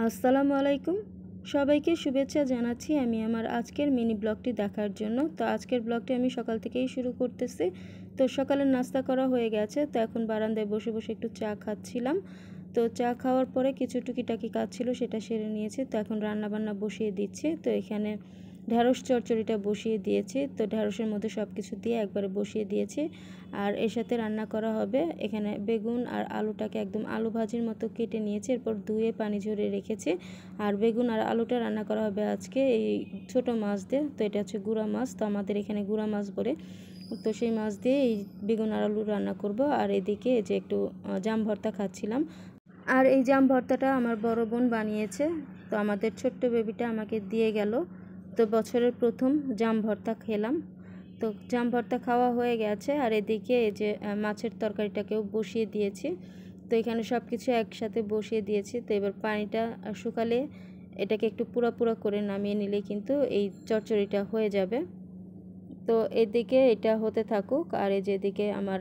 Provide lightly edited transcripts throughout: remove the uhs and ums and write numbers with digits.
আসসালামু আলাইকুম, সবাইকে শুভেচ্ছা জানাচ্ছি আমি আমার আজকের মিনি ব্লগটি দেখার জন্য। তো আজকের ব্লগটি আমি সকাল থেকেই শুরু করতেছি। তো সকালের নাস্তা করা হয়ে গেছে, তো এখন বারান্দায় বসে বসে একটু চা খাচ্ছিলাম। তো চা খাওয়ার পরে কিছু টুকিটাকি কাজ ছিল সেটা সেরে নিয়েছি। তো এখন রান্নাবান্না বসিয়ে দিচ্ছি। তো এখানে ঢ্যাঁড়স চচ্চড়িটা বসিয়ে দিয়েছি। তো ঢ্যাঁড়সের মধ্যে সব কিছু দিয়ে একবারে বসিয়ে দিয়েছি। আর এর সাথে রান্না করা হবে এখানে বেগুন আর আলুটাকে একদম আলু ভাজির মতো কেটে নিয়েছি, এরপর ধুয়ে পানি ঝরিয়ে রেখেছি। আর বেগুন আর আলুটা রান্না করা হবে আজকে এই ছোট মাছ দিয়ে। তো এটা হচ্ছে গুঁড়া মাছ, তো আমাদের এখানে গুঁড়া মাছ বলে। তো সেই মাছ দিয়ে এই বেগুন আর আলু রান্না করব। আর এদিকে যে একটু জাম ভর্তা খাচ্ছিলাম। আর এই জাম ভর্তাটা আমার বড় বোন বানিয়েছে। তো আমাদের ছোট্ট বেবিটা আমাকে দিয়ে গেল। তো বছরের প্রথম জাম ভর্তা খেলাম। তো জাম ভর্তা খাওয়া হয়ে গেছে। আর এদিকে এই যে মাছের তরকারিটাকেও বসিয়ে দিয়েছি। তো এখানে সব কিছু একসাথে বসিয়ে দিয়েছি। তো এবার পানিটা শুকালে এটাকে একটু পুরা পুরা করে নামিয়ে নিলে কিন্তু এই চচ্চড়িটা হয়ে যাবে। তো এদিকে এটা হতে থাকুক। আর এই যে এদিকে আমার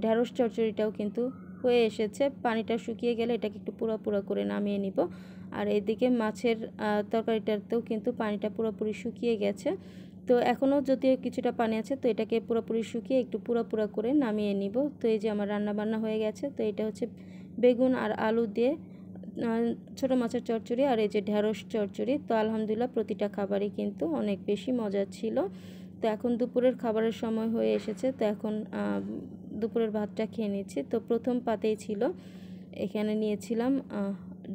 ঢ্যাঁড়স চচ্চড়িটাও কিন্তু হয়ে এসেছে। পানিটা শুকিয়ে গেলে এটাকে একটু পুরা পুরা করে নামিয়ে নিব। আর এদিকে মাছের তরকারিটাতেও কিন্তু পানিটা পুরোপুরি শুকিয়ে গেছে। তো এখনও যদিও কিছুটা পানি আছে, তো এটাকে পুরোপুরি শুকিয়ে একটু পুরা পুরা করে নামিয়ে নিব। তো এই যে আমার রান্না বান্না হয়ে গেছে। তো এটা হচ্ছে বেগুন আর আলু দিয়ে ছোটো মাছের চচ্চড়ি আর এই যে ঢ্যাঁড়স চচ্চড়ি। তো আলহামদুলিল্লাহ প্রতিটা খাবারই কিন্তু অনেক বেশি মজার ছিল। তো এখন দুপুরের খাবারের সময় হয়ে এসেছে। তো এখন দুপুরের ভাতটা খেয়ে নিচ্ছি। তো প্রথম পাতেই ছিল এখানে নিয়েছিলাম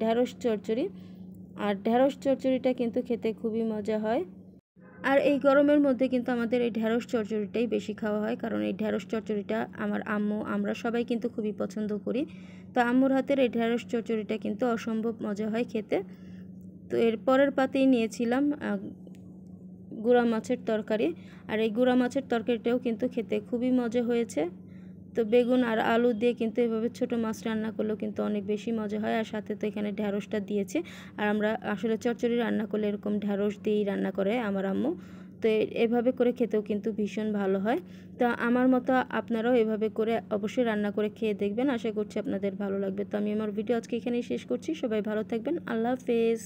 ঢ্যাঁড়স চচ্চড়ি। আর ঢ্যাঁড়স চচ্চড়িটা কিন্তু খেতে খুবই মজা হয়। আর এই গরমের মধ্যে কিন্তু আমাদের এই ঢ্যাঁড়স চচ্চড়িটাই বেশি খাওয়া হয়, কারণ এই ঢ্যাঁড়স চচ্চড়িটা আমার আম্মু আমরা সবাই কিন্তু খুবই পছন্দ করি। তো আম্মুর হাতের এই ঢ্যাঁড়স চচ্চড়িটা কিন্তু অসম্ভব মজা হয় খেতে। তো এর পরের পাতেই নিয়েছিলাম গুঁড়া মাছের তরকারি। আর এই গুঁড়া মাছের তরকারিটাও কিন্তু খেতে খুবই মজা হয়েছে। তো বেগুন আর আলু দিয়ে কিন্তু এভাবে ছোটো মাছ রান্না করলেও কিন্তু অনেক বেশি মজা হয়। আর সাথে তো এখানে ঢ্যাঁড়সটা দিয়েছে। আর আমরা আসলে চচ্চড়ি রান্না করলে এরকম ঢ্যাঁড়স দিয়েই রান্না করে আমার আম্মু। তো এভাবে করে খেতেও কিন্তু ভীষণ ভালো হয়। তো আমার মতো আপনারাও এভাবে করে অবশ্যই রান্না করে খেয়ে দেখবেন, আশা করছি আপনাদের ভালো লাগবে। তো আমি আমার ভিডিও আজকে এখানেই শেষ করছি। সবাই ভালো থাকবেন, আল্লাহ হাফেজ।